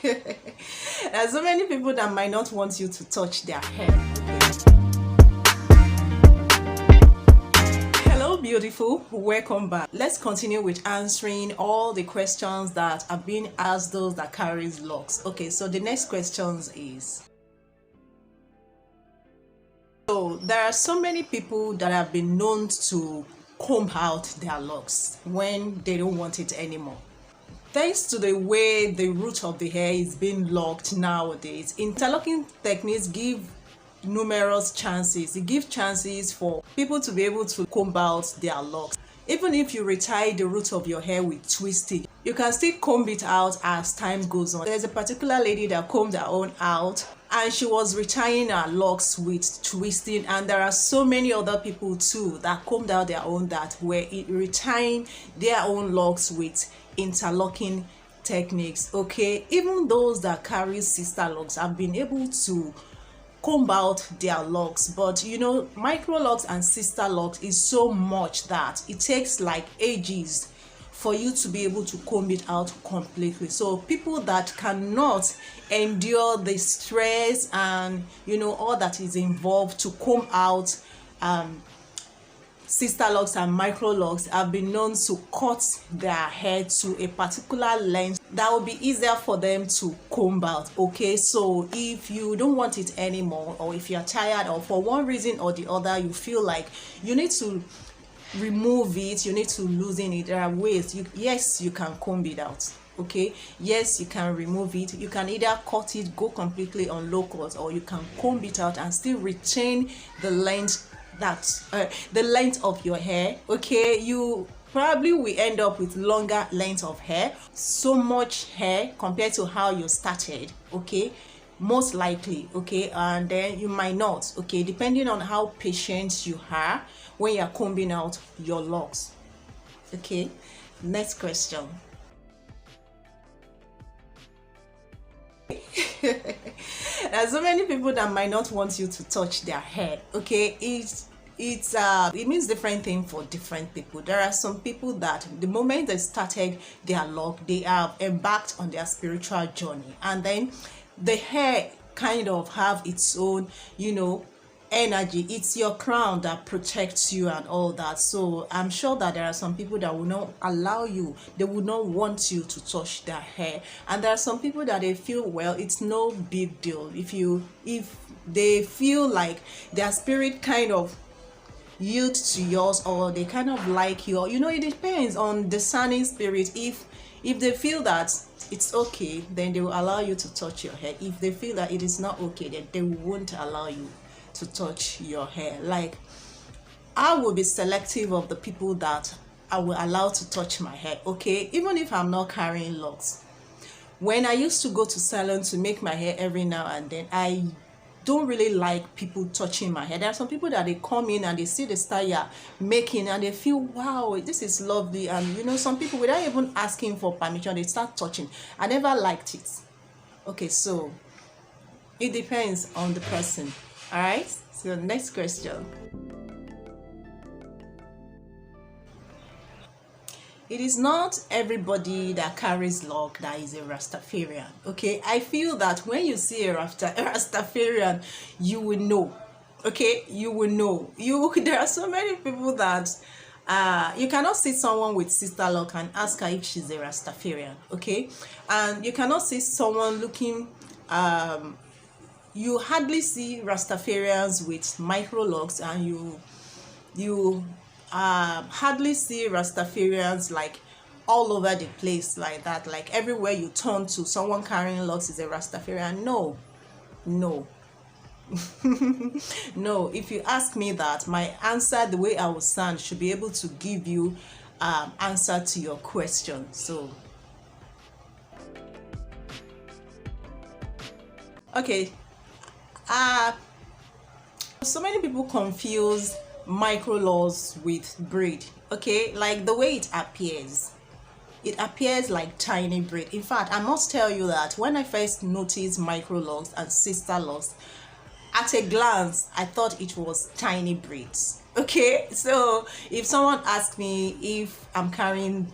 There's so many people that might not want you to touch their hair. Hello beautiful, welcome back. Let's continue with answering all the questions that have been asked, those that carries locks. Okay, so the next questions is, so there are so many people that have been known to comb out their locks when they don't want it anymore. Thanks to the way the root of the hair is being locked nowadays, interlocking techniques give numerous chances. It gives chances for people to be able to comb out their locks. Even if you retie the root of your hair with twisting, you can still comb it out as time goes on. There's a particular lady that combed her own out and she was retying her locks with twisting, and there are so many other people too that combed out their own that were retying their own locks with interlocking techniques. Okay, even those that carry sister locks have been able to comb out their locks, but you know, micro locks and sister locks is so much that it takes like ages for you to be able to comb it out completely. So people that cannot endure the stress and you know all that is involved to comb out sister locks and micro locks have been known to cut their hair to a particular length that will be easier for them to comb out. Okay, so if you don't want it anymore, or if you're tired, or for one reason or the other you feel like you need to remove it, you need to loosen it, there are ways. Yes, you can comb it out. Okay, yes, you can remove it. You can either cut it, go completely on low cut, or you can comb it out and still retain the length the length of your hair. Okay, you probably will end up with longer length of hair, so much hair compared to how you started. Okay, most likely. Okay, and then you might not. Okay, depending on how patient you are when you're combing out your locks. Okay, next question. There's so many people that might not want you to touch their hair. Okay, it means different thing for different people. There are some people that the moment they started their lock, they have embarked on their spiritual journey, and then the hair kind of have its own, you know, energy. It's your crown that protects you and all that. So I'm sure that there are some people that will not allow you, they will not want you to touch their hair, and there are some people that they feel, well, it's no big deal if they feel like their spirit kind of yield to yours, or they kind of like you, or you know, it depends on discerning spirit. If they feel that it's okay, then they will allow you to touch your hair. If they feel that it is not okay, then they won't allow you to touch your hair. Like, I will be selective of the people that I will allow to touch my hair. Okay, even if I'm not carrying locks. When I used to go to salon to make my hair every now and then, I don't really like people touching my hair. There are some people that they come in and they see the style you're making and they feel, wow, this is lovely, and you know, some people without even asking for permission they start touching. I never liked it. Okay, so it depends on the person. All right, so next question. It is not everybody that carries lock that is a Rastafarian. Okay, I feel that when you see a Rastafarian, you will know. Okay, you will know. There are so many people that you cannot see someone with sister lock and ask her if she's a Rastafarian. Okay, and you cannot see someone looking you hardly see Rastafarians with micro locks, and you hardly see Rastafarians like all over the place like that. Like everywhere you turn to, someone carrying locks is a Rastafarian. No. No. If you ask me that, my answer, the way I will sound, should be able to give you answer to your question. So okay, so many people confuse micro locks with braid. Okay, like the way it appears like tiny braid. In fact, I must tell you that when I first noticed micro locks and sister locks, at a glance I thought it was tiny braids. Okay, so if someone asks me if I'm carrying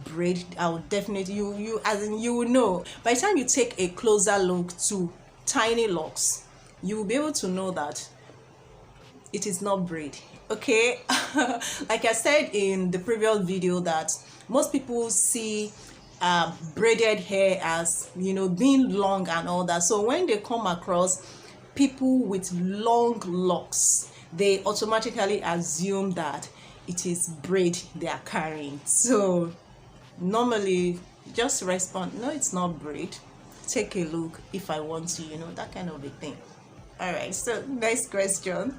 braid, I'll definitely, you as in, you will know. By the time you take a closer look to tiny locks, you will be able to know that it is not braid. Okay. Like I said in the previous video, that most people see braided hair as, you know, being long and all that. So when they come across people with long locks, they automatically assume that it is braid they are carrying. So normally just respond, no, it's not braid, take a look if I want to, you know, that kind of a thing. All right, so next question.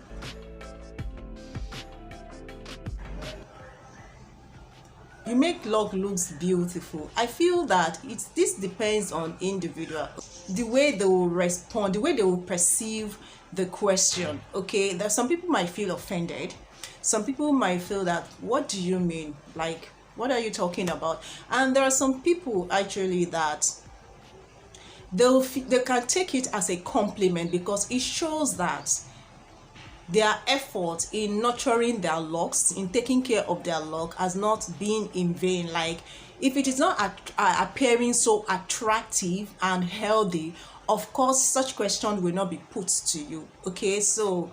You make loc looks beautiful. I feel that this depends on individual, the way they will respond, the way they will perceive the question. Okay, that some people might feel offended, some people might feel that, what do you mean, like, what are you talking about? And there are some people actually that they can take it as a compliment, because it shows that their effort in nurturing their locks, in taking care of their lock, has not been in vain. Like, if it is not appearing so attractive and healthy, of course such question will not be put to you. Okay, so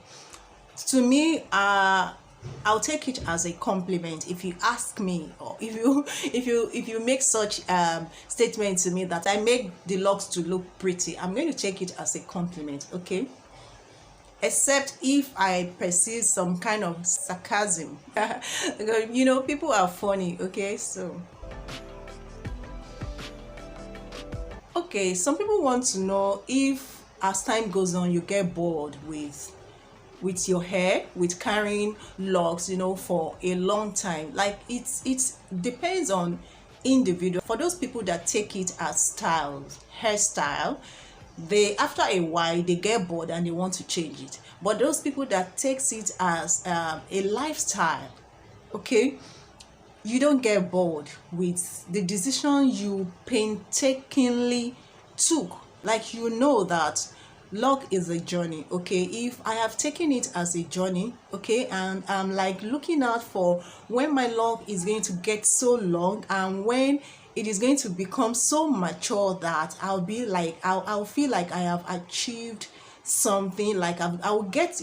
to me, I'll take it as a compliment if you ask me, or if you make such statement to me that I make the locks to look pretty. I'm going to take it as a compliment. Okay, except if I perceive some kind of sarcasm. You know, people are funny. Okay, so okay, some people want to know if as time goes on you get bored with your hair, with carrying locks, you know, for a long time. Like, it depends on individual. For those people that take it as style, hairstyle, they, after a while, they get bored and they want to change it. But those people that takes it as a lifestyle, okay, you don't get bored with the decision you painstakingly took. Like, you know that loc is a journey. Okay, if I have taken it as a journey, okay, and I'm like looking out for when my loc is going to get so long, and when it is going to become so mature that I'll be like, I'll feel like I have achieved something. Like, it will get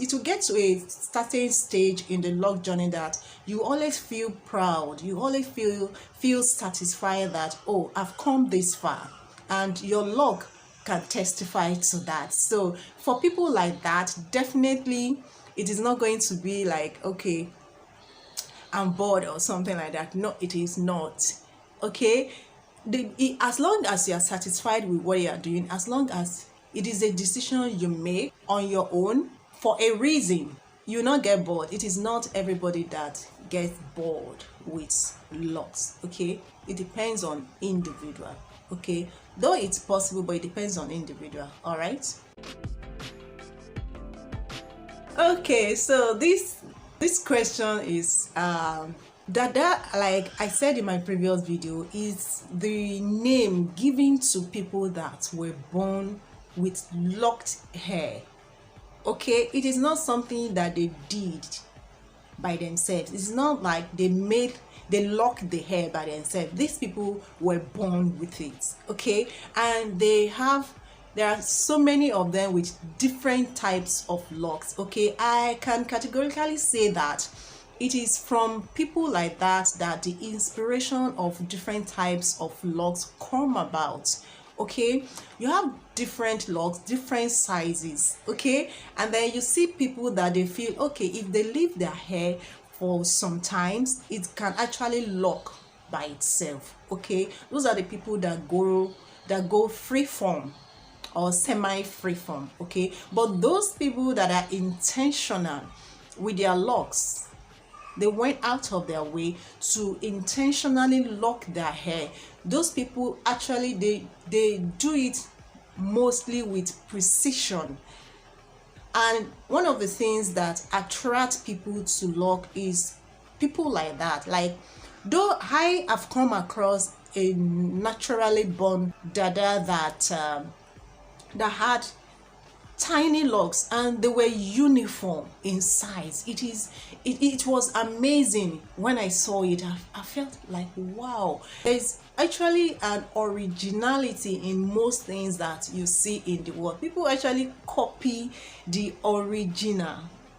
to a certain stage in the loc journey that you always feel proud, you always feel satisfied that, oh, I've come this far, and your loc can testify to that. So for people like that, definitely it is not going to be like, okay, I'm bored or something like that. No, it is not. Okay, as long as you are satisfied with what you are doing, as long as it is a decision you make on your own for a reason, you not get bored. It is not everybody that gets bored with locs. Okay, it depends on individual. Okay, though it's possible, but it depends on individual. All right. Okay, so this question is dada, like I said in my previous video, is the name given to people that were born with locked hair. Okay, it is not something that they did by themselves. It's not like they lock the hair by themselves. These people were born with it. Okay, and there are so many of them with different types of locks. Okay, I can categorically say that it is from people like that the inspiration of different types of locks come about. Okay, you have different locks, different sizes. Okay, and then you see people that they feel, okay, if they leave their hair for sometimes, it can actually lock by itself. Okay, those are the people that go free form or semi free form. Okay, but those people that are intentional with their locks, they went out of their way to intentionally lock their hair. Those people actually they do it mostly with precision. And one of the things that attract people to loc is people like that. Like, though I have come across a naturally born dada that had tiny locks, and they were uniform in size. It was amazing. When I saw it, I felt like, wow, there's actually an originality in most things that you see in the world. People actually copy the original,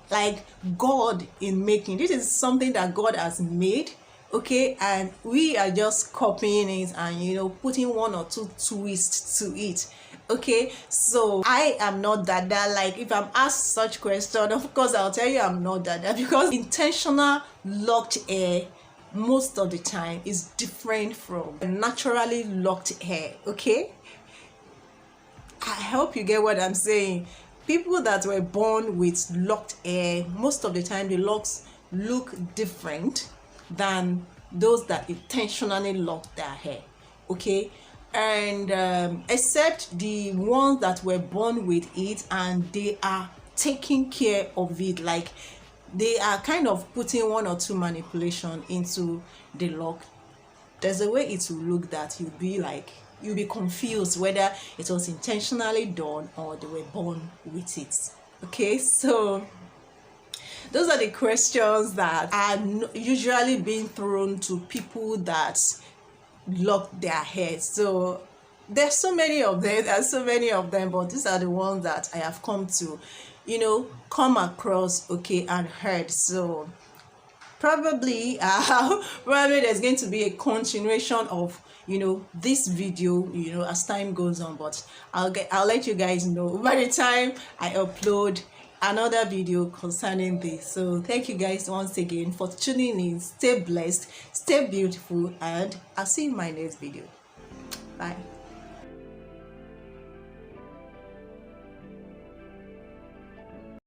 like God in making. This is something that God has made, okay, and we are just copying it and, you know, putting one or two twists to it. Okay, so I am not Dada. Like, if I'm asked such question, of course I'll tell you I'm not Dada, because intentional locked hair most of the time is different from naturally locked hair. Okay, I hope you get what I'm saying. People that were born with locked hair, most of the time the locks look different than those that intentionally lock their hair. Okay, and except the ones that were born with it and they are taking care of it, like they are kind of putting one or two manipulation into the lock, there's a way it will look that you'll be confused whether it was intentionally done or they were born with it. Okay, so those are the questions that are usually being thrown to people that lock their hair. So there's so many of them, but these are the ones that I have come to, you know, come across, okay, and heard. So probably there's going to be a continuation of, you know, this video, you know, as time goes on, but I'll let you guys know by the time I upload another video concerning this. So thank you guys once again for tuning in. Stay blessed, stay beautiful, and I'll see you in my next video. Bye.